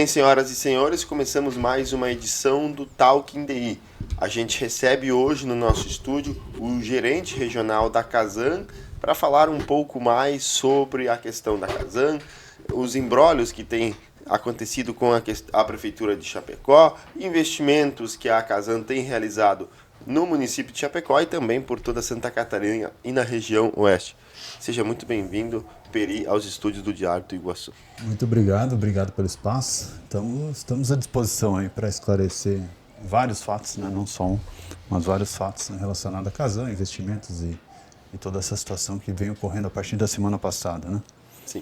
bem, senhoras e senhores, começamos mais uma edição do Talking DI. A gente recebe hoje no nosso estúdio o gerente regional da Casan para falar um pouco mais sobre a questão da Casan, os embrólios que tem acontecido com a Prefeitura de Chapecó, investimentos que a Casan tem realizado no município de Chapecó e também por toda Santa Catarina e na região oeste. Seja muito bem-vindo, Peri, aos estúdios do Diário do Iguaçu. Muito obrigado pelo espaço. Estamos à disposição aí para esclarecer vários fatos, né? Não só um, mas vários fatos relacionados à Casan, investimentos e toda essa situação que vem ocorrendo a partir da semana passada, né? Sim.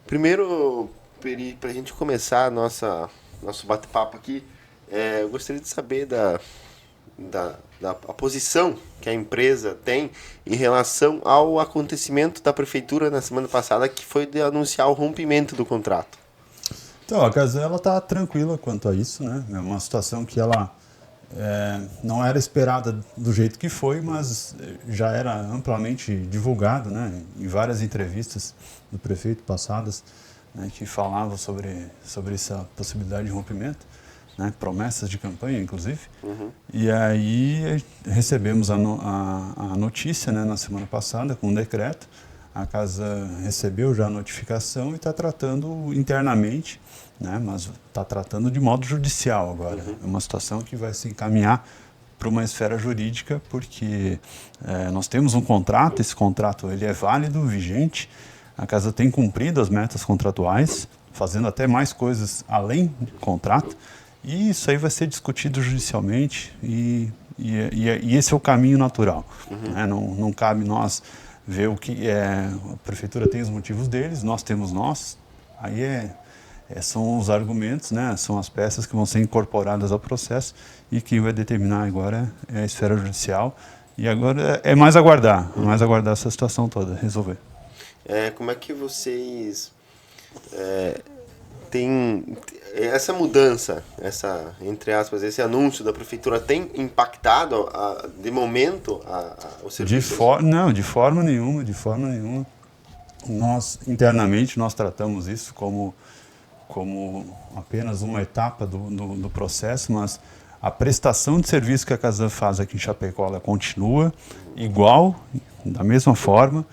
Primeiro, Peri, para a gente começar nosso bate-papo aqui, eu gostaria de saber da posição que a empresa tem em relação ao acontecimento da Prefeitura na semana passada, que foi de anunciar o rompimento do contrato. Então, a Casan está tranquila quanto a isso, né? É uma situação que ela não era esperada do jeito que foi, mas já era amplamente divulgado, né? Em várias entrevistas do prefeito passadas, né, que falavam sobre essa possibilidade de rompimento. Né, promessas de campanha, inclusive. Uhum. E aí recebemos a notícia, né, na semana passada, com um decreto. A Casa recebeu já a notificação e está tratando internamente, né, mas está tratando de modo judicial agora. Uhum. É uma situação que vai se encaminhar para uma esfera jurídica, porque nós temos um contrato, esse contrato ele é válido, vigente. A Casa tem cumprido as metas contratuais, fazendo até mais coisas além do contrato. E isso aí vai ser discutido judicialmente e esse é o caminho natural. Uhum. Né? Não cabe nós ver o que a Prefeitura tem os motivos deles, nós temos nós. Aí são os argumentos, né? São as peças que vão ser incorporadas ao processo e que vai determinar agora é a esfera judicial. E agora é mais aguardar essa situação toda, resolver. Como é que vocês têm... Essa mudança, entre aspas, esse anúncio da Prefeitura tem impactado, de momento, o serviço? Não, de forma nenhuma. Nós, internamente, nós tratamos isso como apenas uma etapa do processo, mas a prestação de serviço que a Casan faz aqui em Chapecó, ela continua igual, da mesma forma.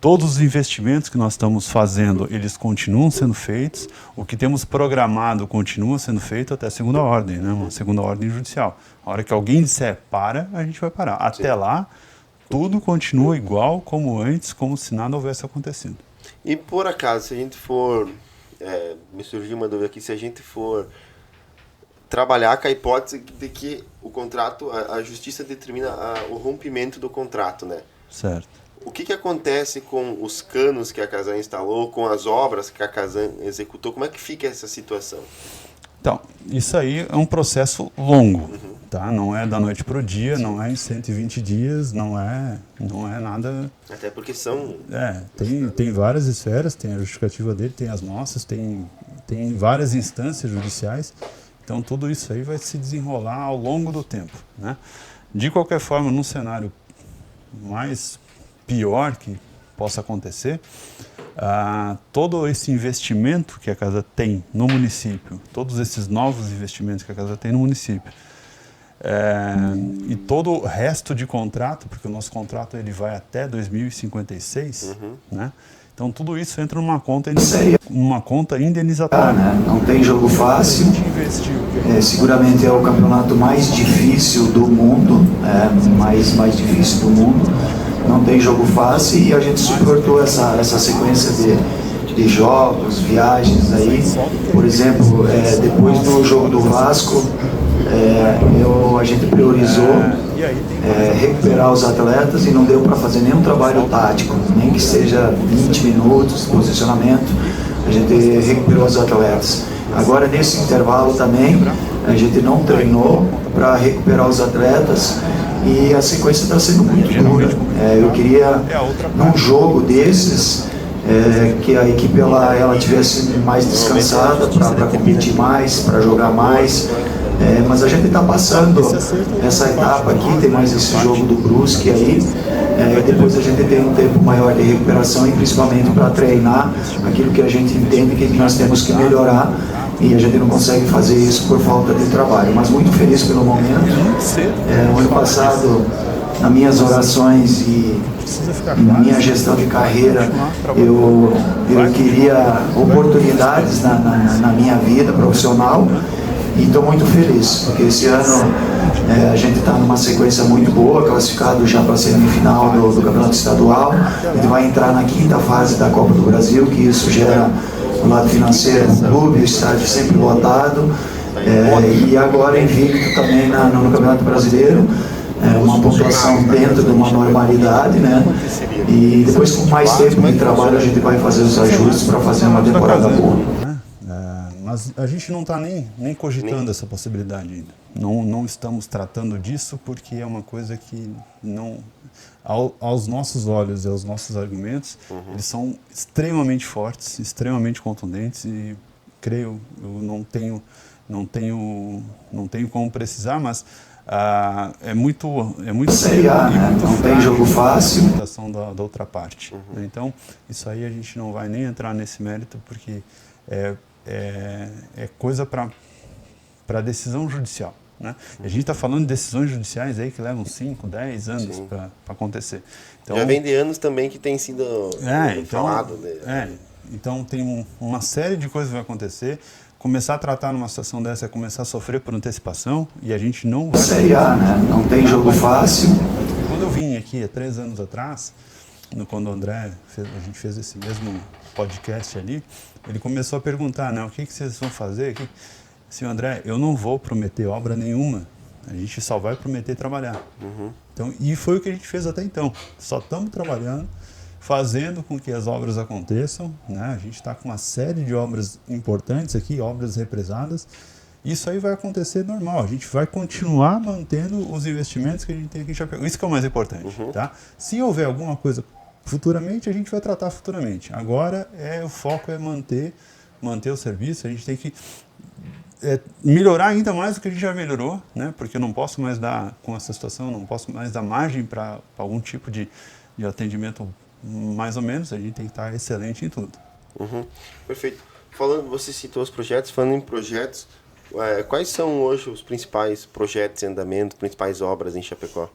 Todos os investimentos que nós estamos fazendo, eles continuam sendo feitos. O que temos programado continua sendo feito até a segunda ordem, né? Uma segunda ordem judicial. A hora que alguém disser para, a gente vai parar. Até lá, tudo continua igual como antes, como se nada houvesse acontecido. E por acaso, se a gente for... me surgiu uma dúvida aqui, se a gente for trabalhar com a hipótese de que o contrato, a justiça determina o rompimento do contrato, né? Certo. O que acontece com os canos que a Casan instalou, com as obras que a Casan executou? Como é que fica essa situação? Então, isso aí é um processo longo, uhum. Tá? Não é da noite para o dia, sim. Não é em 120 dias, não é nada... Até porque são... Tem várias esferas, tem a justificativa dele, tem as nossas, tem várias instâncias judiciais, então tudo isso aí vai se desenrolar ao longo do tempo, né? De qualquer forma, num cenário mais pior que possa acontecer, todo esse investimento que a Casa tem no município, todos esses novos investimentos que a Casa tem no município, e todo o resto de contrato, porque o nosso contrato ele vai até 2056, uhum. Né? Então tudo isso entra numa conta indenizatória. Né? Não tem jogo fácil, seguramente é o campeonato mais difícil do mundo, mais difícil do mundo. Não tem jogo fácil e a gente suportou essa sequência de jogos, viagens aí. Por exemplo, depois do jogo do Vasco, a gente priorizou recuperar os atletas e não deu para fazer nenhum trabalho tático, nem que seja 20 minutos de posicionamento, a gente recuperou os atletas. Agora, nesse intervalo também, a gente não treinou para recuperar os atletas e a sequência está sendo muito dura. Eu queria, num jogo desses, que a equipe ela tivesse mais descansada para competir mais, para jogar mais. Mas a gente está passando essa etapa aqui, tem mais esse jogo do Brusque aí, depois a gente tem um tempo maior de recuperação e principalmente para treinar aquilo que a gente entende que nós temos que melhorar e a gente não consegue fazer isso por falta de trabalho. Mas muito feliz pelo momento. O ano passado, nas minhas orações e na minha gestão de carreira, eu queria oportunidades na minha vida profissional e estou muito feliz, porque esse ano a gente está numa sequência muito boa, classificado já para a semifinal do Campeonato Estadual. A gente vai entrar na 5ª fase da Copa do Brasil, que isso gera um lado financeiro no clube, o estádio sempre lotado, e agora invicto também no Campeonato Brasileiro, uma pontuação dentro de uma normalidade, né? E depois, com mais tempo de trabalho, a gente vai fazer os ajustes para fazer uma temporada boa. Mas a gente não está nem cogitando essa possibilidade ainda. Não estamos tratando disso porque é uma coisa que não, aos nossos olhos e aos nossos argumentos, eles são extremamente fortes, extremamente contundentes e creio, eu não tenho como precisar, mas é muito Série A, né? Não tem jogo fácil. Da outra parte. Então, isso aí a gente não vai nem entrar nesse mérito porque é coisa para decisão judicial, né? A gente está falando de decisões judiciais aí que levam 5, 10 anos para acontecer. Então, já vem de anos também que tem sido falado. Então tem uma série de coisas que vai acontecer. Começar a tratar numa situação dessa é começar a sofrer por antecipação e a gente não vai... Série A, né? Não tem jogo fácil. Quando eu vim aqui há 3 anos atrás, quando o André, a gente fez esse mesmo podcast ali, ele começou a perguntar, né, o que vocês vão fazer? Senhor André, eu não vou prometer obra nenhuma, a gente só vai prometer trabalhar. Então, e foi o que a gente fez até então, só estamos trabalhando, fazendo com que as obras aconteçam, né? A gente está com uma série de obras importantes aqui, obras represadas, isso aí vai acontecer normal, a gente vai continuar mantendo os investimentos que a gente tem aqui em Chapecó, isso que é o mais importante, tá? Se houver alguma coisa futuramente, a gente vai tratar futuramente. Agora, o foco é manter o serviço, a gente tem que melhorar ainda mais do que a gente já melhorou, né? Porque eu não posso mais dar, com essa situação, não posso mais dar margem para algum tipo de atendimento mais ou menos, a gente tem que estar excelente em tudo. Perfeito. Você citou os projetos, falando em projetos, quais são hoje os principais projetos em andamento, principais obras em Chapecó?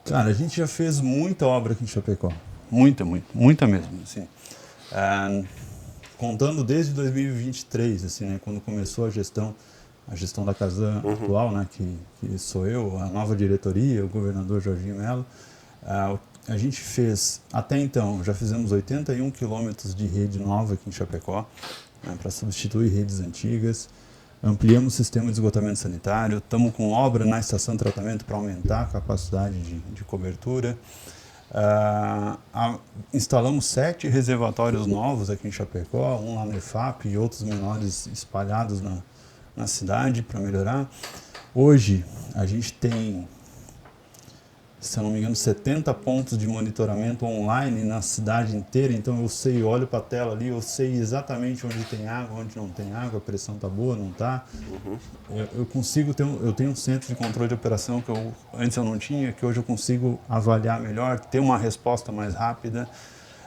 Cara, a gente já fez muita obra aqui em Chapecó. Muita mesmo, assim. Contando desde 2023, assim, né, quando começou a gestão da Casan atual, né, que sou eu, a nova diretoria, o governador Jorginho Melo, a gente fez, até então, já fizemos 81 quilômetros de rede nova aqui em Chapecó, né, para substituir redes antigas. Ampliamos o sistema de esgotamento sanitário, estamos com obra na estação de tratamento para aumentar a capacidade de cobertura. Instalamos 7 reservatórios novos aqui em Chapecó, um lá na EFAP e outros menores espalhados na cidade para melhorar. Hoje a gente tem, se eu não me engano, 70 pontos de monitoramento online na cidade inteira, então eu olho para a tela ali, eu sei exatamente onde tem água, onde não tem água, a pressão está boa, não está. Eu tenho um centro de controle de operação que antes eu não tinha, que hoje eu consigo avaliar melhor, ter uma resposta mais rápida.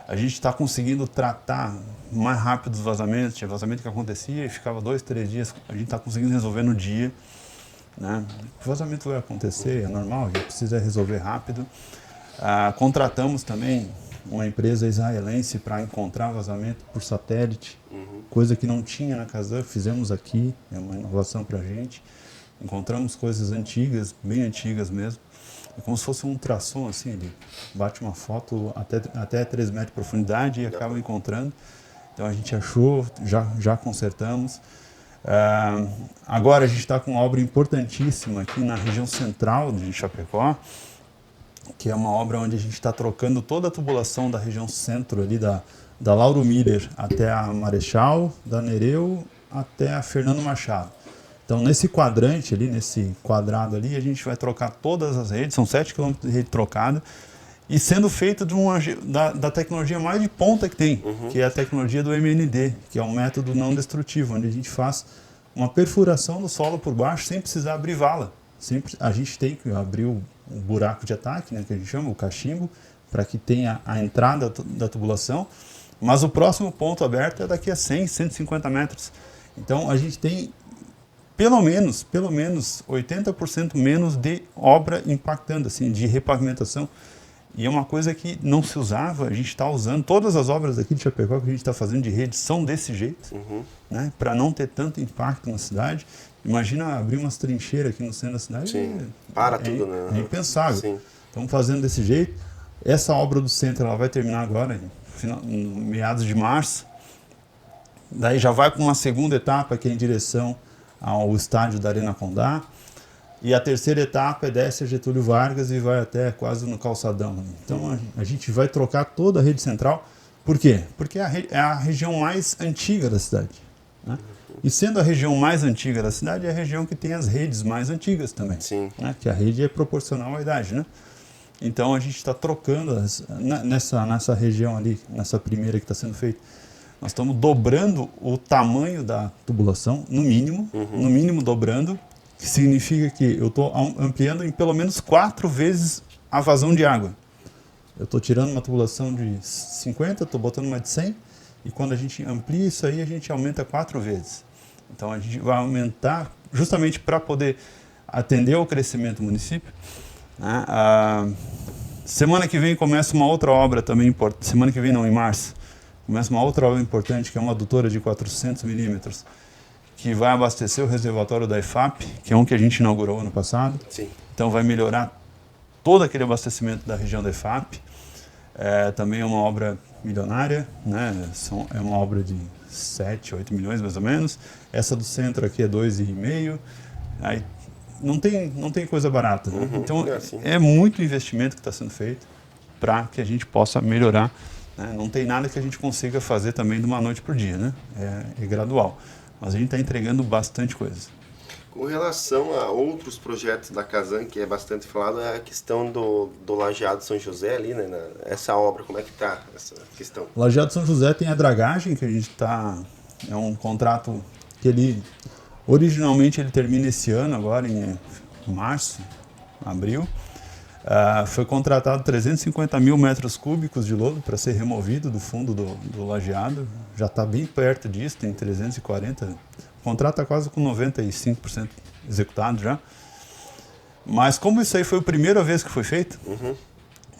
A gente está conseguindo tratar mais rápido os vazamentos, tinha vazamento que acontecia e ficava 2, 3 dias, a gente está conseguindo resolver no dia. Né? O vazamento vai acontecer, é normal, a gente precisa resolver rápido. Contratamos também uma empresa israelense para encontrar vazamento por satélite, coisa que não tinha na Casan, fizemos aqui, é uma inovação para a gente. Encontramos coisas antigas, bem antigas mesmo, é como se fosse um ultrassom, assim, ele bate uma foto até 3 metros de profundidade e acaba encontrando. Então a gente achou, já consertamos. Agora a gente está com uma obra importantíssima aqui na região central de Chapecó, que é uma obra onde a gente está trocando toda a tubulação da região centro ali da Lauro Miller até a Marechal, da Nereu até a Fernando Machado. Então nesse quadrante ali, nesse quadrado ali, a gente vai trocar todas as redes, são 7 km de rede trocada, e sendo feito da tecnologia mais de ponta que tem, que é a tecnologia do MND, que é um método não destrutivo, onde a gente faz uma perfuração do solo por baixo sem precisar abrir vala. A gente tem que abrir o buraco de ataque, né, que a gente chama, o cachimbo, para que tenha a entrada da tubulação, mas o próximo ponto aberto é daqui a 100, 150 metros. Então a gente tem pelo menos 80% menos de obra impactando, assim, de repavimentação. E é uma coisa que não se usava, a gente está usando. Todas as obras aqui de Chapecó que a gente está fazendo de rede são desse jeito, né? Para não ter tanto impacto na cidade. Imagina abrir umas trincheiras aqui no centro da cidade. Sim, tudo, né? É impensável. Sim. Estamos fazendo desse jeito. Essa obra do centro ela vai terminar agora, em meados de março. Daí já vai com uma segunda etapa, que é em direção ao estádio da Arena Condá. E a terceira etapa desce a Getúlio Vargas e vai até quase no calçadão. Então a gente vai trocar toda a rede central. Por quê? Porque é a região mais antiga da cidade, né? E sendo a região mais antiga da cidade, é a região que tem as redes mais antigas também. Sim. Né? Que a rede é proporcional à idade, né? Então a gente está trocando nessa região ali, nessa primeira que está sendo feita. Nós estamos dobrando o tamanho da tubulação, no mínimo dobrando, que significa que eu estou ampliando em pelo menos 4 vezes a vazão de água. Eu estou tirando uma tubulação de 50, estou botando uma de 100, e quando a gente amplia isso aí, a gente aumenta 4 vezes. Então a gente vai aumentar justamente para poder atender ao crescimento do município, né? Semana que vem começa uma outra obra também importante, semana que vem não, em março, começa uma outra obra importante, que é uma adutora de 400 milímetros, que vai abastecer o reservatório da EFAP, que é um que a gente inaugurou ano passado. Sim. Então vai melhorar todo aquele abastecimento da região da EFAP. Também é uma obra milionária, né? É uma obra de 7, 8 milhões mais ou menos. Essa do centro aqui é 2,5. Aí não tem coisa barata, né? Então é muito investimento que está sendo feito para que a gente possa melhorar, né? Não tem nada que a gente consiga fazer também de uma noite para o dia, né? É gradual. Mas a gente está entregando bastante coisa. Com relação a outros projetos da Casan, que é bastante falado, é a questão do Lajeado São José ali, né? Essa obra, como é que está essa questão? O Lajeado São José tem a dragagem, que a gente está... É um contrato que ele... Originalmente ele termina esse ano, agora em março, abril. Foi contratado 350 mil metros cúbicos de lodo para ser removido do fundo do lajeado. Já está bem perto disso, tem 340. O contrato está quase com 95% executado já. Mas como isso aí foi a primeira vez que foi feito,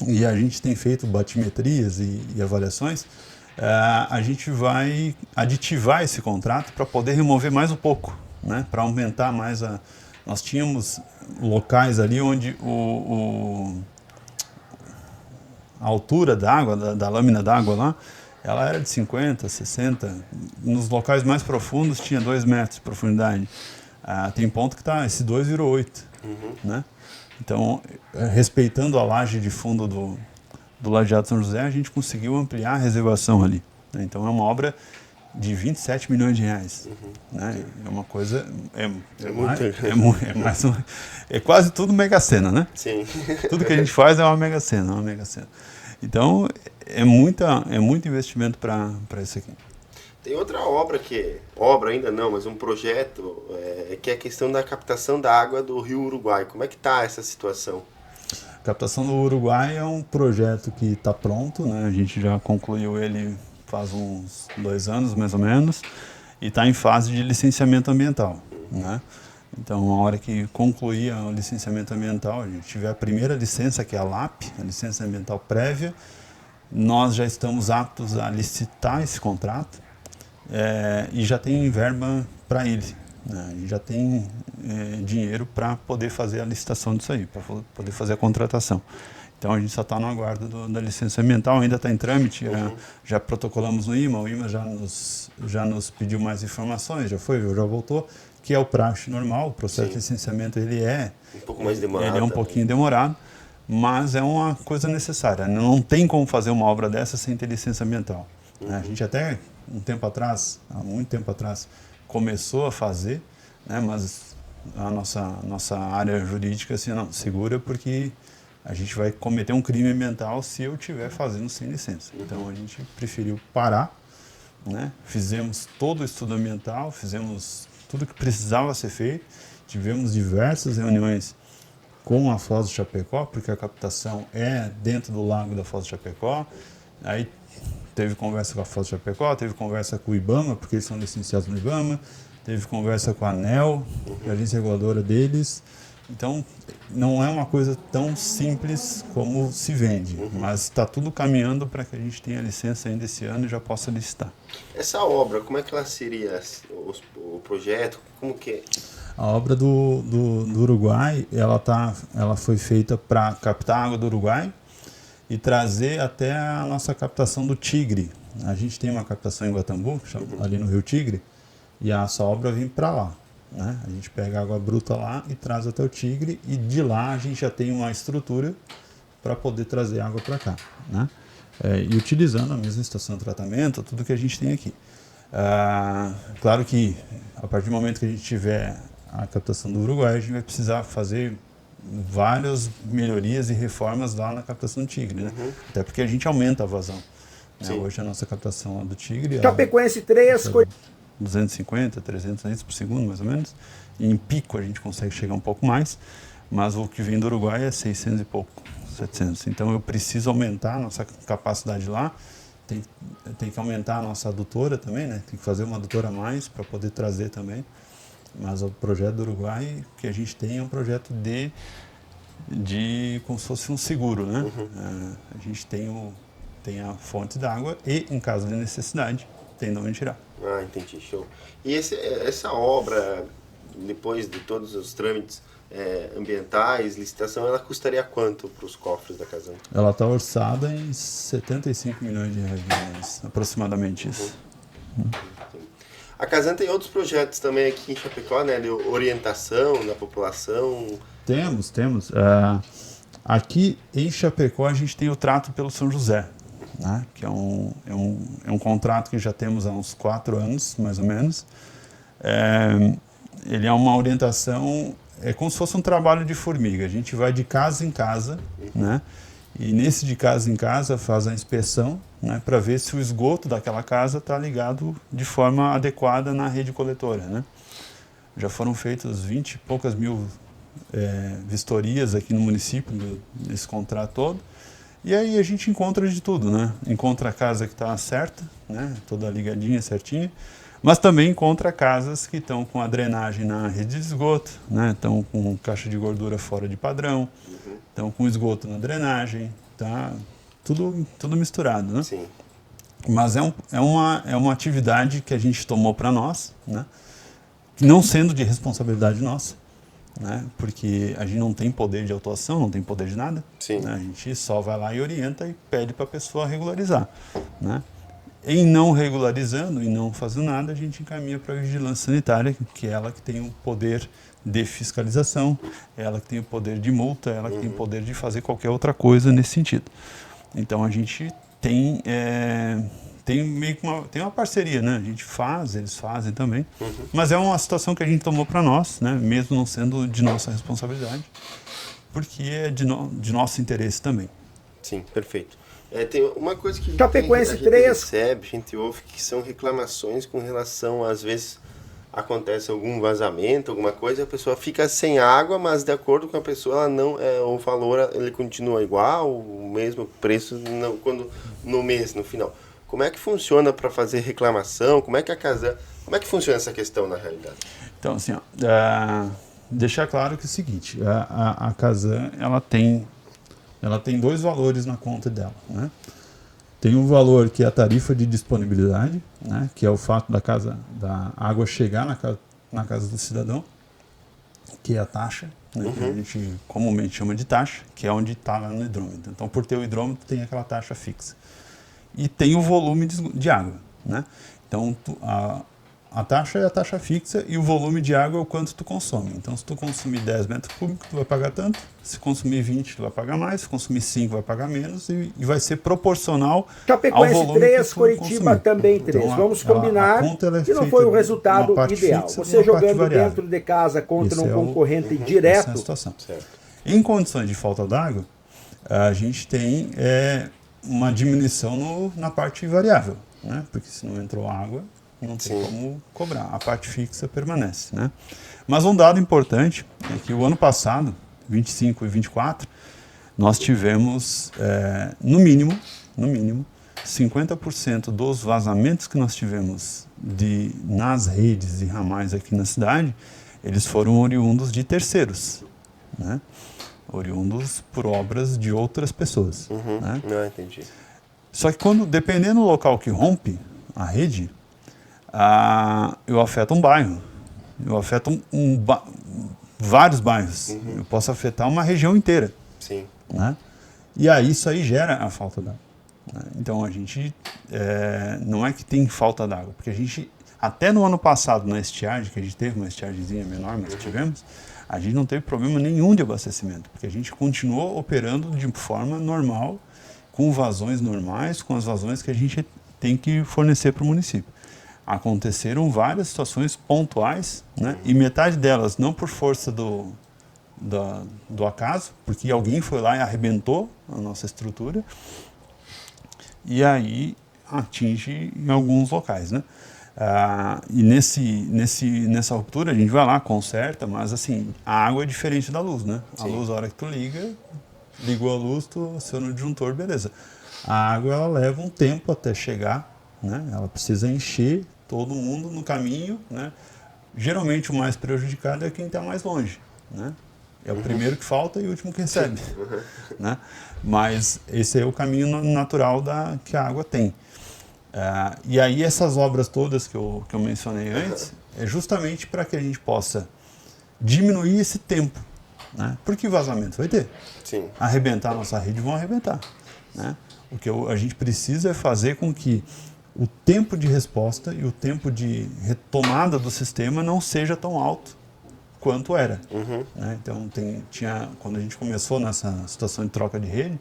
e a gente tem feito batimetrias e avaliações, a gente vai aditivar esse contrato para poder remover mais um pouco, né? Para aumentar mais a... Nós tínhamos locais ali onde a altura da água, da lâmina d'água lá, ela era de 50, 60. Nos locais mais profundos tinha 2 metros de profundidade. Tem ponto que esse 2 virou 8. Né? Então, respeitando a laje de fundo do Lajeado São José, a gente conseguiu ampliar a reservação ali. Né? Então, é uma obra de 27 milhões de reais. Né? É uma coisa... É quase tudo Mega Sena, né? Sim. Tudo que a gente faz é uma Mega Sena, Então, é muito investimento para isso aqui. Tem outra obra obra ainda não, mas um projeto, que é a questão da captação da água do Rio Uruguai. Como é que está essa situação? A captação do Uruguai é um projeto que está pronto, né? A gente já concluiu ele faz uns 2 anos, mais ou menos, e está em fase de licenciamento ambiental, né? Então, a hora que concluir o licenciamento ambiental, a gente tiver a primeira licença, que é a LAP, a licença ambiental prévia, nós já estamos aptos a licitar esse contrato e já tem verba para ele, né? E já tem dinheiro para poder fazer a licitação disso aí, para poder fazer a contratação. Então a gente só está no aguardo da licença ambiental, ainda está em trâmite, já protocolamos no IMA, o IMA já nos pediu mais informações, já voltou, que é o praxe normal, o processo de licenciamento ele é um pouco mais demorado. Ele é um pouquinho demorado, mas é uma coisa necessária. Não tem como fazer uma obra dessa sem ter licença ambiental. A gente até há muito tempo atrás, começou a fazer, né, mas a nossa área jurídica assim, não, segura porque a gente vai cometer um crime ambiental se eu estiver fazendo sem licença. Então a gente preferiu parar, né? Fizemos todo o estudo ambiental, fizemos tudo que precisava ser feito, tivemos diversas reuniões com a Foz do Chapecó, porque a captação é dentro do lago da Foz do Chapecó. Aí teve conversa com a Foz de Chapecó, teve conversa com o IBAMA, porque eles são licenciados no IBAMA, teve conversa com a ANEEL, a agência reguladora deles. Então, não é uma coisa tão simples como se vende, mas está tudo caminhando para que a gente tenha licença ainda esse ano e já possa licitar. Essa obra, como é que ela seria, o projeto, como que é? A obra do Uruguai, ela foi feita para captar a água do Uruguai e trazer até a nossa captação do Tigre. A gente tem uma captação em Guatambu, ali no Rio Tigre, e essa obra vem para lá. Né? A gente pega a água bruta lá e traz até o Tigre, e de lá a gente já tem uma estrutura para poder trazer água para cá. Né? E utilizando a mesma estação de tratamento, tudo que a gente tem aqui. Claro que a partir do momento que a gente tiver a captação do Uruguai, a gente vai precisar fazer várias melhorias e reformas lá na captação do Tigre, né? Até porque a gente aumenta a vazão. Né? Hoje a nossa captação lá do Tigre... Chapecoense 3... 250, 300 litros por segundo, mais ou menos. E em pico a gente consegue chegar um pouco mais, mas o que vem do Uruguai é 600 e pouco, 700. Então eu preciso aumentar a nossa capacidade lá, tem que aumentar a nossa adutora também, né? Tem que fazer uma adutora a mais para poder trazer também. Mas o projeto do Uruguai que a gente tem é um projeto de como se fosse um seguro, né? A gente tem a fonte d'água e, em caso de necessidade, tem de onde tirar. Ah, entendi, show. E essa obra, depois de todos os trâmites ambientais, licitação, ela custaria quanto para os cofres da Casan? Ela está orçada em 75 milhões de reais, aproximadamente isso. A Casan tem outros projetos também aqui em Chapecó, né, de orientação da população. Temos. Aqui em Chapecó a gente tem o trato pelo São José, né, que é um contrato que já temos há uns 4 anos, mais ou menos. Ele é uma orientação, é como se fosse um trabalho de formiga. A gente vai de casa em casa, né, e nesse de casa em casa faz a inspeção, né, para ver se o esgoto daquela casa está ligado de forma adequada na rede coletora. Né. Já foram feitas 20 e poucas mil vistorias aqui no município, nesse contrato todo. E aí a gente encontra de tudo, né? Encontra a casa que está certa, né? Toda ligadinha, certinha, mas também encontra casas que estão com a drenagem na rede de esgoto, né? Estão com caixa de gordura fora de padrão, estão com esgoto na drenagem, tá? Tudo misturado, né? Sim. Mas é uma atividade que a gente tomou para nós, né? Não sendo de responsabilidade nossa, né? Porque a gente não tem poder de autuação, não tem poder de nada. Sim. Né? A gente só vai lá e orienta e pede para a pessoa regularizar. Né? Em não regularizando e não fazendo nada, a gente encaminha para a vigilância sanitária, que é ela que tem o poder de fiscalização, ela que tem o poder de multa, ela que tem o poder de fazer qualquer outra coisa nesse sentido. Então a gente tem meio que uma parceria, né? A gente faz, eles fazem também, mas é uma situação que a gente tomou para nós, né? Mesmo não sendo de nossa responsabilidade, porque é de nosso interesse também. Sim, perfeito. Tem uma coisa que Chapecoense a gente 3. recebe, a gente ouve, que são reclamações com relação, às vezes acontece algum vazamento, alguma coisa, a pessoa fica sem água, mas de acordo com a pessoa, ela não, o valor ele continua igual, o mesmo preço no mês, no final. Como é que funciona para fazer reclamação? Como é que funciona essa questão na realidade? Então, assim, deixar claro que é o seguinte, a Casan, ela tem 2 valores na conta dela, né? Tem um valor que é a tarifa de disponibilidade, né? Que é o fato da água chegar na casa do cidadão, que é a taxa, né? Que a gente comumente chama de taxa, que é onde está lá no hidrômetro. Então, por ter o hidrômetro, tem aquela taxa fixa. E tem o volume de água, né? Então, a taxa é a taxa fixa e o volume de água é o quanto tu consome. Então, se tu consumir 10 metros cúbicos, tu vai pagar tanto. Se consumir 20, tu vai pagar mais. Se consumir 5, vai pagar menos. E vai ser proporcional ao volume 3, que tu Curitiba consumir. também 3. Então, vamos combinar que não foi o resultado ideal. Você jogando dentro de casa contra um concorrente direto. Essa é a situação. Em condições de falta d'água, a gente tem uma diminuição na parte variável, né? Porque se não entrou água, não tem como cobrar. A parte fixa permanece, né? Mas um dado importante é que o ano passado, 25 e 24, nós tivemos, no mínimo, 50% dos vazamentos que nós tivemos nas redes e ramais aqui na cidade, eles foram oriundos de terceiros, né? Oriundos por obras de outras pessoas. Né? Não, entendi. Só que dependendo do local que rompe a rede, eu afeto um bairro, eu afeto vários bairros, eu posso afetar uma região inteira. Sim. Né? E aí isso aí gera a falta d'água. Né? Então a gente, não é que tem falta d'água, porque a gente, até no ano passado, na estiagem, que a gente teve uma estiagemzinha menor, mas tivemos, a gente não teve problema nenhum de abastecimento, porque a gente continuou operando de forma normal, com vazões normais, com as vazões que a gente tem que fornecer para o município. Aconteceram várias situações pontuais, né? E metade delas não por força do acaso, porque alguém foi lá e arrebentou a nossa estrutura, e aí atinge em alguns locais, né? E nessa ruptura a gente vai lá, conserta, mas assim, a água é diferente da luz, né? A luz, a hora que tu ligou a luz, tu aciona o disjuntor, beleza. A água, ela leva um tempo até chegar, né? Ela precisa encher todo mundo no caminho, né? Geralmente o mais prejudicado é quem está mais longe, né? É o primeiro que falta e o último que recebe, né? Mas esse é o caminho natural que a água tem. E aí essas obras todas que eu mencionei antes, é justamente para que a gente possa diminuir esse tempo, né? Porque vazamento vai ter. Sim. Arrebentar a nossa rede, vão arrebentar, né? O que a gente precisa é fazer com que o tempo de resposta e o tempo de retomada do sistema não seja tão alto quanto era. Né? Então, quando a gente começou nessa situação de troca de rede,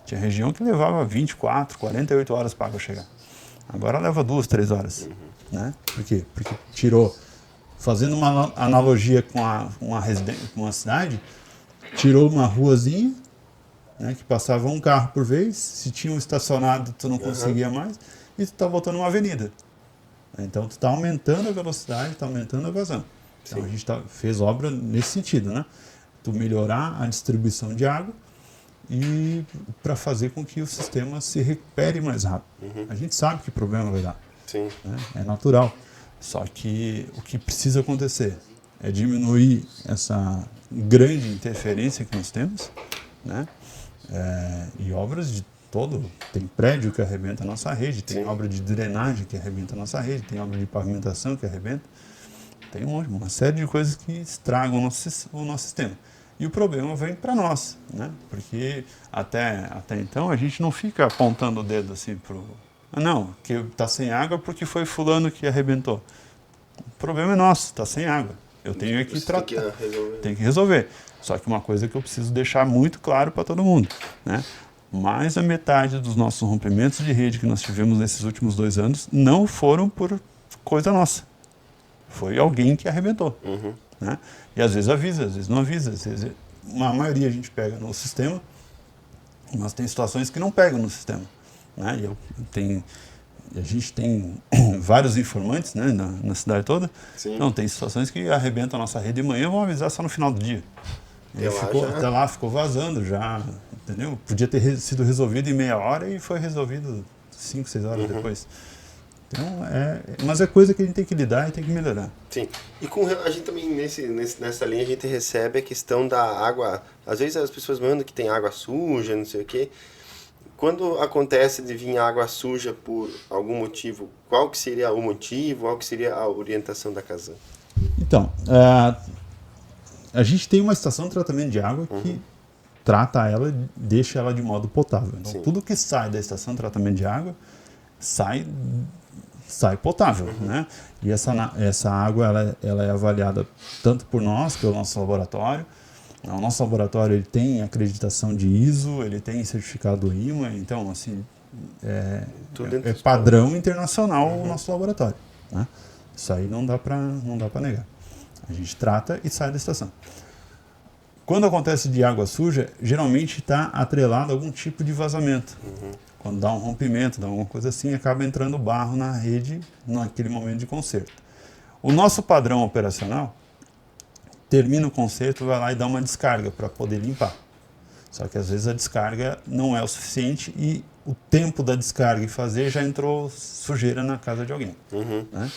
tinha região que levava 24, 48 horas para a água chegar. Agora leva 2, 3 horas. Né? Por quê? Porque fazendo uma analogia com uma cidade, tirou uma ruazinha, né, que passava um carro por vez, se tinha um estacionado tu não conseguia mais, e tu está botando uma avenida. Então tu está aumentando a velocidade, está aumentando a vazão. Então a gente fez obra nesse sentido, né? Tu melhorar a distribuição de água e para fazer com que o sistema se recupere mais rápido. A gente sabe que problema vai dar. Sim. Né? É natural. Só que o que precisa acontecer é diminuir essa grande interferência que nós temos, né? E obras de tem prédio que arrebenta a nossa rede, tem obra de drenagem que arrebenta a nossa rede, tem obra de pavimentação que arrebenta, tem uma série de coisas que estragam o nosso sistema. E o problema vem para nós, né? Porque até então a gente não fica apontando o dedo assim não, que está sem água porque foi fulano que arrebentou. O problema é nosso, está sem água. Eu tenho que tratar, tem que resolver. Só que uma coisa que eu preciso deixar muito claro para todo mundo, né? Mais da metade dos nossos rompimentos de rede que nós tivemos nesses últimos 2 anos não foram por coisa nossa. Foi alguém que arrebentou. Né? E às vezes avisa, às vezes não avisa. Às vezes, a maioria a gente pega no sistema, mas tem situações que não pegam no sistema. Né? A gente tem vários informantes, né, na cidade toda. Sim. Então tem situações que arrebentam a nossa rede de manhã e vão avisar só no final do dia. Até lá ficou vazando já, entendeu? Podia ter sido resolvido em meia hora e foi resolvido 5, 6 horas depois. Então, mas é coisa que a gente tem que lidar e tem que melhorar. Sim. E a gente também, nessa linha, a gente recebe a questão da água. Às vezes as pessoas mandam que tem água suja, não sei o quê. Quando acontece de vir água suja por algum motivo, qual que seria o motivo, qual que seria a orientação da Casan? Então, a gente tem uma estação de tratamento de água que trata ela e deixa ela de modo potável. Então, tudo que sai da estação de tratamento de água sai potável, né? E essa água ela é avaliada tanto por nós, pelo nosso laboratório. O nosso laboratório ele tem acreditação de ISO, ele tem certificado IMA, então assim é padrão internacional o nosso laboratório, né? Isso aí não dá para negar. A gente trata e sai da estação. Quando acontece de água suja, geralmente está atrelado a algum tipo de vazamento. Quando dá um rompimento, dá alguma coisa assim, acaba entrando barro na rede naquele momento de conserto. O nosso padrão operacional termina o conserto, vai lá e dá uma descarga para poder limpar. Só que às vezes a descarga não é o suficiente e o tempo da descarga e fazer, já entrou sujeira na casa de alguém. Né?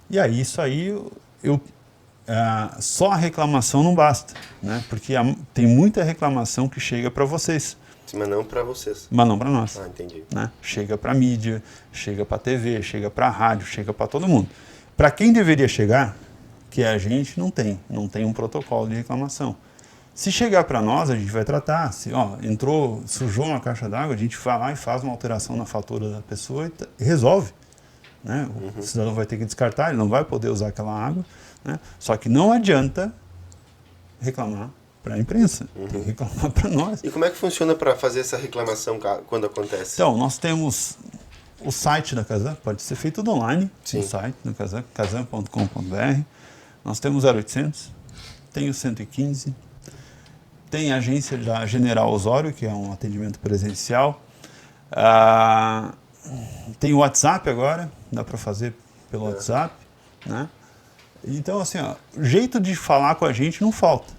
E aí, isso aí, só a reclamação não basta, né? Porque tem muita reclamação que chega para vocês. Mas não para vocês. Mas não para nós. Ah, entendi. Né? Chega para mídia, chega para TV, chega para rádio, chega para todo mundo. Para quem deveria chegar, que a gente não tem um protocolo de reclamação. Se chegar para nós, a gente vai tratar. Se sujou uma caixa d'água, a gente vai lá e faz uma alteração na fatura da pessoa e resolve. Né? O cidadão vai ter que descartar, ele não vai poder usar aquela água. Né? Só que não adianta reclamar para a imprensa, tem que reclamar para nós. E como é que funciona para fazer essa reclamação quando acontece? Então, nós temos o site da Casan, pode ser feito tudo online, no site da Casan, casan.com.br. Nós temos 0800, tem o 115, tem a agência da General Osório, que é um atendimento presencial. Tem o WhatsApp agora, dá para fazer pelo WhatsApp, né? Então, assim, o jeito de falar com a gente não falta,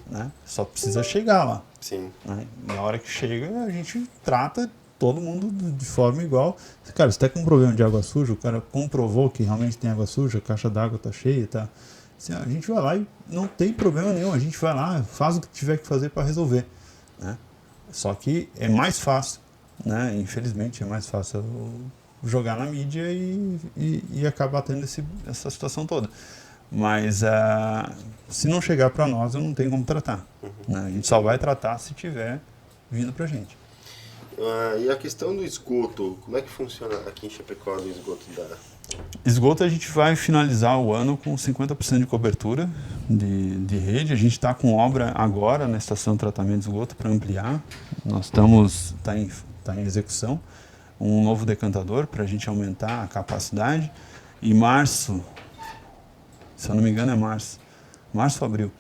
né? Só precisa chegar lá. Sim. Né? Na hora que chega, a gente trata todo mundo de forma igual. Cara, você está com um problema de água suja, o cara comprovou que realmente tem água suja, a caixa d'água está cheia, tá? Assim, a gente vai lá e não tem problema nenhum, a gente vai lá, faz o que tiver que fazer para resolver. Né? Só que é mais fácil, né? Infelizmente é mais fácil jogar na mídia e acabar tendo essa situação toda. Mas se não chegar para nós, eu não tenho como tratar. Né? A gente só vai tratar se tiver vindo para a gente. E a questão do esgoto, como é que funciona aqui em Chapecó, do esgoto da... Esgoto, a gente vai finalizar o ano com 50% de cobertura de rede. A gente está com obra agora na estação de tratamento de esgoto para ampliar. Nós está em execução um novo decantador para a gente aumentar a capacidade. Em março, se eu não me engano é março ou abril,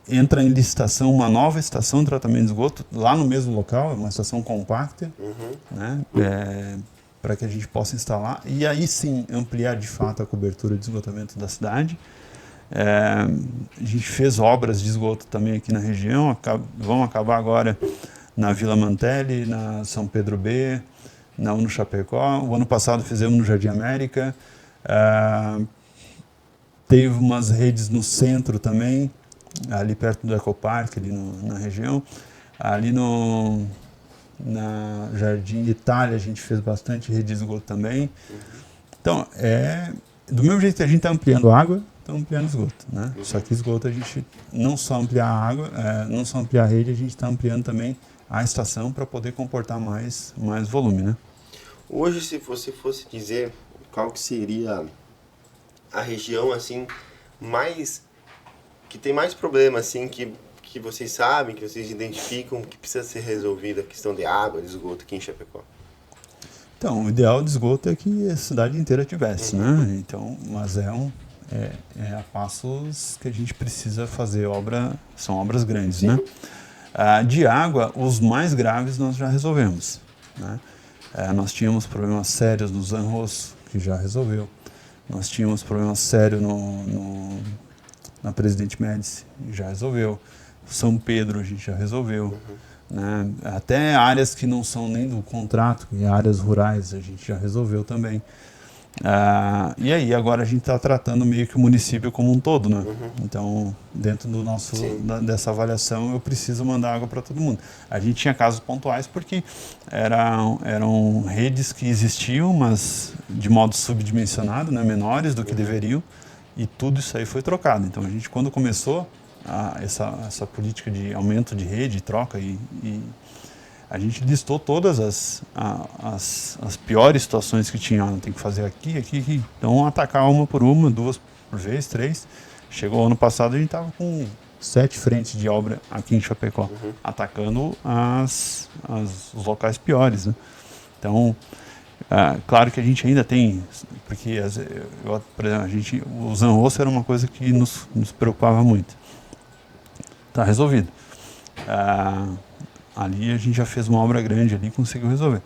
entra em licitação uma nova estação de tratamento de esgoto lá no mesmo local, uma estação compacta, né? Para que a gente possa instalar e aí sim ampliar de fato a cobertura de esgotamento da cidade. A gente fez obras de esgoto também aqui na região, vão acabar agora na Vila Mantelli, na São Pedro B, na Uno Chapecó. O ano passado fizemos no Jardim América. Teve umas redes no centro também, ali perto do Ecopark, ali na região. Ali na Jardim Itália a gente fez bastante rede de esgoto também. Então, do mesmo jeito que a gente está ampliando água, está ampliando esgoto. Né? Só que esgoto a gente não só ampliar a água, não só ampliar a rede, a gente está ampliando também a estação para poder comportar mais volume. Né? Hoje, se você fosse dizer qual que seria a região assim, que tem mais problema assim, que vocês sabem, que vocês identificam que precisa ser resolvida, a questão de água, de esgoto aqui em Chapecó? Então, o ideal de esgoto é que a cidade inteira tivesse, né? Então, mas é a passos que a gente precisa fazer são obras grandes, né? De água, os mais graves nós já resolvemos, né? Nós tínhamos problemas sérios no Zanrosso, que já resolveu. Nós tínhamos problemas sérios na Presidente Médici, já resolveu. São Pedro a gente já resolveu. Né? Até áreas que não são nem do contrato, e áreas rurais a gente já resolveu também. E aí agora a gente está tratando meio que o município como um todo, né? Então, dentro dessa avaliação, eu preciso mandar água para todo mundo. A gente tinha casos pontuais porque eram redes que existiam, mas de modo subdimensionado, né? Menores do que deveriam, e tudo isso aí foi trocado. Então, a gente, quando começou essa política de aumento de rede, troca, e a gente listou todas as piores situações que tinha. Tem que fazer aqui. Então, atacar uma por uma, 2 por vez, 3. Chegou ano passado, a gente estava com 7 frentes de obra aqui em Chapecó, atacando os locais piores. Né? Então, claro que a gente ainda tem, porque, por exemplo, o Zanrosso era uma coisa que nos preocupava muito. Está resolvido. Ali a gente já fez uma obra grande ali e conseguiu resolver.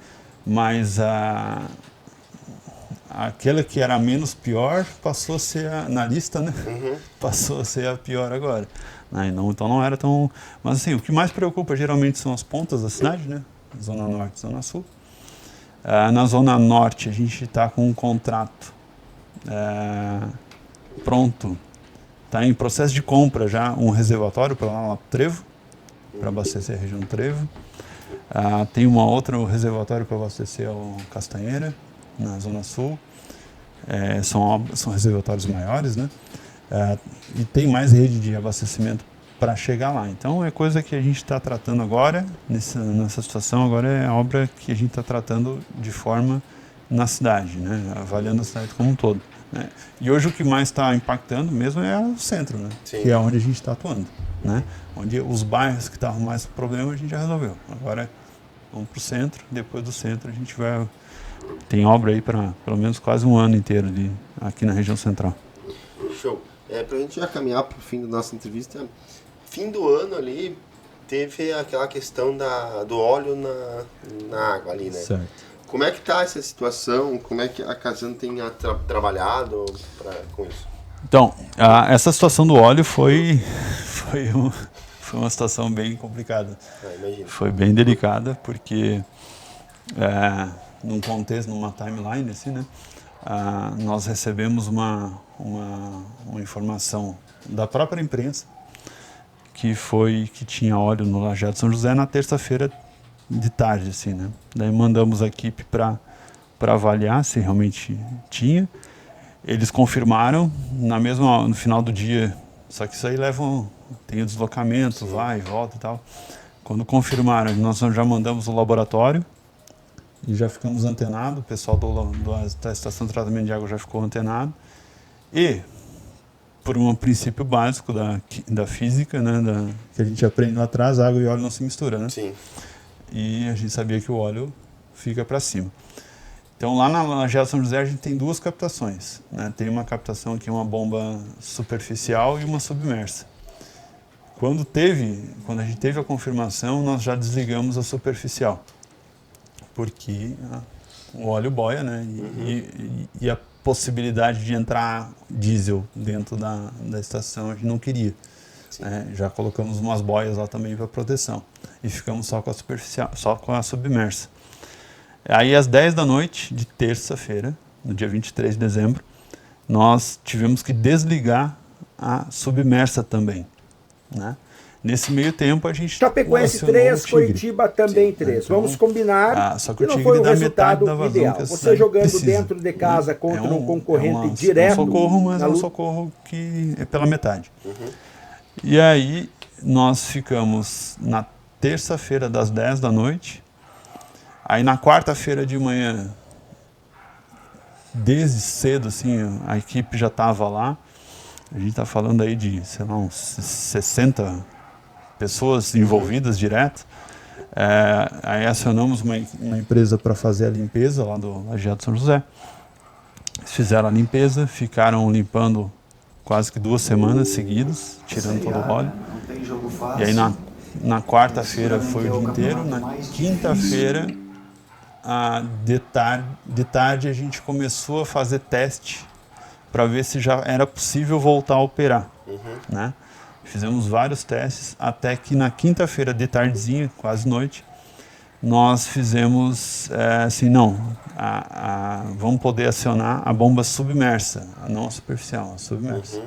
Mas aquela que era menos pior passou a ser na lista, né? Passou a ser a pior agora. Então não era tão... Mas assim, o que mais preocupa geralmente são as pontas da cidade, né? Zona Norte e Zona Sul. Na Zona Norte a gente está com um contrato pronto, está em processo de compra já um reservatório para lá no Trevo, para abastecer a região do Trevo. Tem um outro reservatório para abastecer o Castanheira, na Zona Sul. São reservatórios maiores, né? E tem mais rede de abastecimento para chegar lá. Então é coisa que a gente está tratando agora, nessa situação agora é a obra que a gente está tratando de forma na cidade, né? Avaliando a cidade como um todo. Né? E hoje o que mais está impactando mesmo é o centro, né? Que é onde a gente está atuando. Né? Onde os bairros que estavam mais com problema a gente já resolveu. Agora vamos para o centro, depois do centro a gente vai... Tem obra aí para pelo menos quase um ano inteiro aqui na região central. Show. Para a gente já caminhar para o fim da nossa entrevista, fim do ano ali teve aquela questão do óleo na água ali, né? Certo. Como é que está essa situação? Como é que a Casan tem trabalhado com isso? Então, essa situação do óleo foi uma situação bem complicada. Foi bem delicada, porque num contexto, numa timeline, assim, né? Nós recebemos uma informação da própria imprensa que tinha óleo no Lajeado São José na terça-feira de tarde, assim, né? Daí mandamos a equipe para avaliar se realmente tinha. Eles confirmaram no final do dia, só que isso aí tem o deslocamento, vai e volta e tal. Quando confirmaram, nós já mandamos o laboratório e já ficamos antenados, o pessoal da estação de tratamento de água já ficou antenado. E, por um princípio básico da física, né, que a gente aprende lá atrás, água e óleo não se misturam, né? Sim. E a gente sabia que o óleo fica para cima. Então, lá na Lajeado São José, a gente tem duas captações. Né? Tem uma captação aqui, uma bomba superficial e uma submersa. Quando a gente teve a confirmação, nós já desligamos a superficial. Porque o óleo boia, né? E a possibilidade de entrar diesel dentro da estação a gente não queria. Já colocamos umas boias lá também para proteção. E ficamos só com a superficial, só com a submersa. Aí, às 10 da noite de terça-feira, no dia 23 de dezembro, nós tivemos que desligar a submersa também. Né? Nesse meio tempo, a gente Chapecoense 3, Curitiba também 3. Então, vamos combinar só que não foi o resultado ideal. Você jogando precisa, dentro de casa contra um concorrente direto. É um socorro, mas é um socorro que é pela metade. E aí, nós ficamos na terça-feira, das 10 da noite. Aí, na quarta-feira de manhã, desde cedo, assim, a equipe já estava lá. A gente está falando aí de, sei lá, uns 60 pessoas envolvidas direto. Aí acionamos uma empresa para fazer a limpeza lá do Lajeado São José. Eles fizeram a limpeza, ficaram limpando quase que 2 semanas seguidas, tirando todo o óleo. E aí na quarta-feira foi o dia inteiro, na quinta-feira, de tarde a gente começou a fazer teste para ver se já era possível voltar a operar. Né? Fizemos vários testes, até que na quinta-feira de tardezinha, quase noite, nós fizemos assim, vamos poder acionar a bomba submersa, não a superficial, a submersa.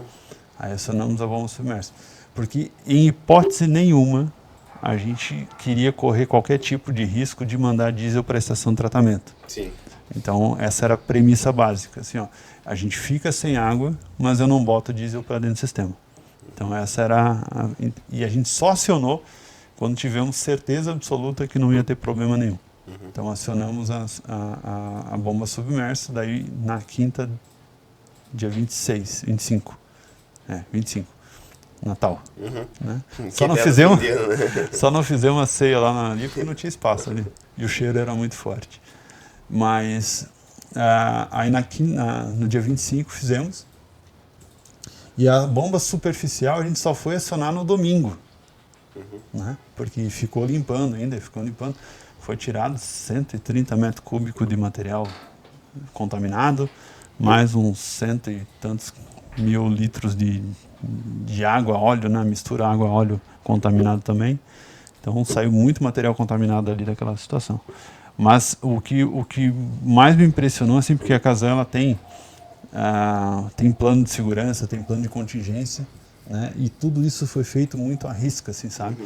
Aí acionamos a bomba submersa. Porque, em hipótese nenhuma, a gente queria correr qualquer tipo de risco de mandar diesel para a estação de tratamento. Sim. Então, essa era a premissa básica. Assim, a gente fica sem água, mas eu não boto diesel para dentro do sistema. Então, essa era e a gente só acionou quando tivemos certeza absoluta que não ia ter problema nenhum. Então, acionamos a bomba submersa, daí na quinta, dia 25. 25. Natal. Né? Só não fizemos a ceia lá ali porque não tinha espaço ali. E o cheiro era muito forte. Mas aí no dia 25 fizemos. E a bomba superficial a gente só foi acionar no domingo. Né? Porque ficou limpando ainda, Foi tirado 130 metros cúbicos de material contaminado, mais uns 100 e tantos mil litros de água, óleo, né? Mistura água, óleo contaminado também. Então saiu muito material contaminado ali daquela situação. Mas o que mais me impressionou, assim, porque a Casan ela tem plano de segurança, tem plano de contingência, né? E tudo isso foi feito muito à risca, assim, sabe?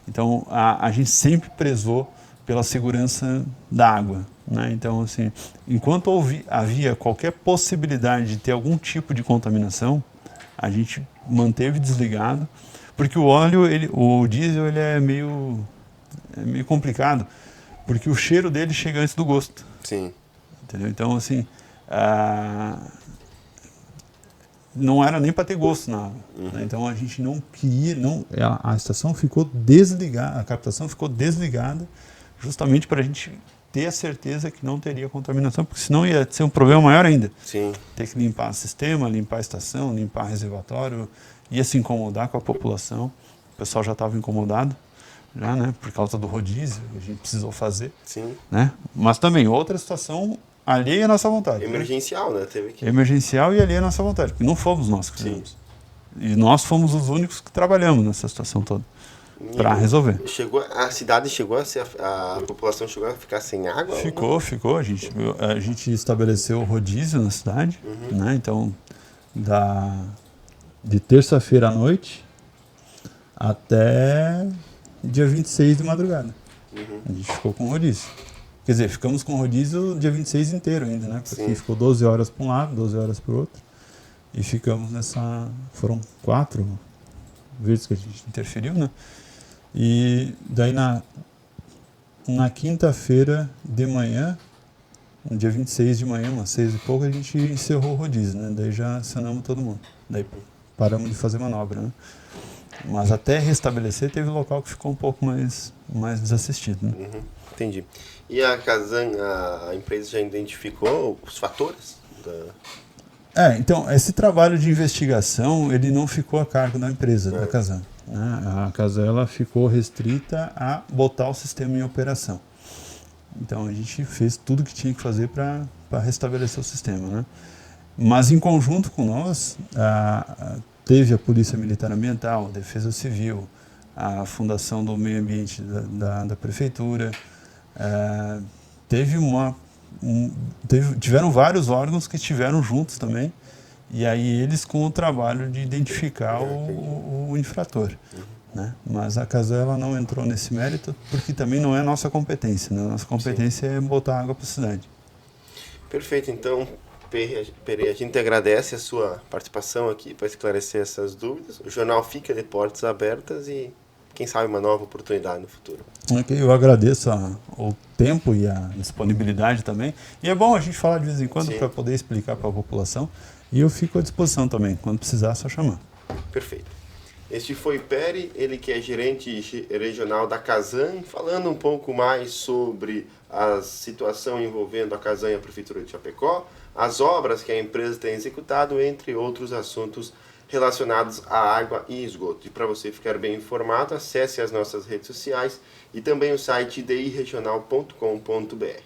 Então a gente sempre prezou pela segurança da água, né? Então, assim, enquanto havia qualquer possibilidade de ter algum tipo de contaminação, a gente manteve desligado, porque o óleo, o diesel, ele é meio complicado, porque o cheiro dele chega antes do gosto. Sim. Entendeu? Então, assim, não era nem para ter gosto na água. Né? Então, a gente não queria, a estação ficou desligada, a captação ficou desligada, justamente para a gente ter a certeza que não teria contaminação, porque senão ia ser um problema maior ainda. Sim. Ter que limpar o sistema, limpar a estação, limpar o reservatório, ia se incomodar com a população. O pessoal já estava incomodado, já, né, por causa do rodízio, que a gente precisou fazer. Sim. Né? Mas também outra situação alheia à nossa vontade. Emergencial, né? Teve que... Emergencial e alheia à nossa vontade, porque não fomos nós que fizemos. E nós fomos os únicos que trabalhamos nessa situação toda. Para resolver. A cidade chegou a ser, a população chegou a ficar sem água? Ficou. A gente estabeleceu o rodízio na cidade, né? Então, de terça-feira à noite até dia 26 de madrugada. A gente ficou com rodízio. Quer dizer, ficamos com rodízio dia 26 inteiro ainda, né? Porque ficou 12 horas para um lado, 12 horas para o outro. E ficamos foram 4 vezes que a gente interferiu, né? E daí na quinta-feira de manhã, no dia 26 de manhã, umas 6 e pouco, a gente encerrou o rodízio, né? Daí já acionamos todo mundo. Daí paramos de fazer manobra, né? Mas até restabelecer, teve local que ficou um pouco mais desassistido, né? Entendi. E a Casan, a empresa já identificou os fatores? Então, esse trabalho de investigação, ele não ficou a cargo da empresa, da Casan. Né? A Casan, ela ficou restrita a botar o sistema em operação. Então, a gente fez tudo que tinha que fazer para restabelecer o sistema, né? Mas, em conjunto com nós, teve a Polícia Militar Ambiental, a Defesa Civil, a Fundação do Meio Ambiente da Prefeitura, tiveram vários órgãos que estiveram juntos também, e aí eles com o trabalho de identificar o infrator. Né? Mas a Casan ela não entrou nesse mérito, porque também não é nossa competência, né? Nossa competência é botar água para a cidade. Perfeito, então, Pere, a gente agradece a sua participação aqui para esclarecer essas dúvidas. O jornal fica de portas abertas e quem sabe uma nova oportunidade no futuro. Eu agradeço o tempo e a disponibilidade também. E é bom a gente falar de vez em quando para poder explicar para a população. E eu fico à disposição também. Quando precisar, é só chamar. Perfeito. Este foi Pere, ele que é gerente regional da Casan, falando um pouco mais sobre a situação envolvendo a Casan e a Prefeitura de Chapecó, as obras que a empresa tem executado, entre outros assuntos relacionados à água e esgoto. E para você ficar bem informado, acesse as nossas redes sociais e também o site diregional.com.br.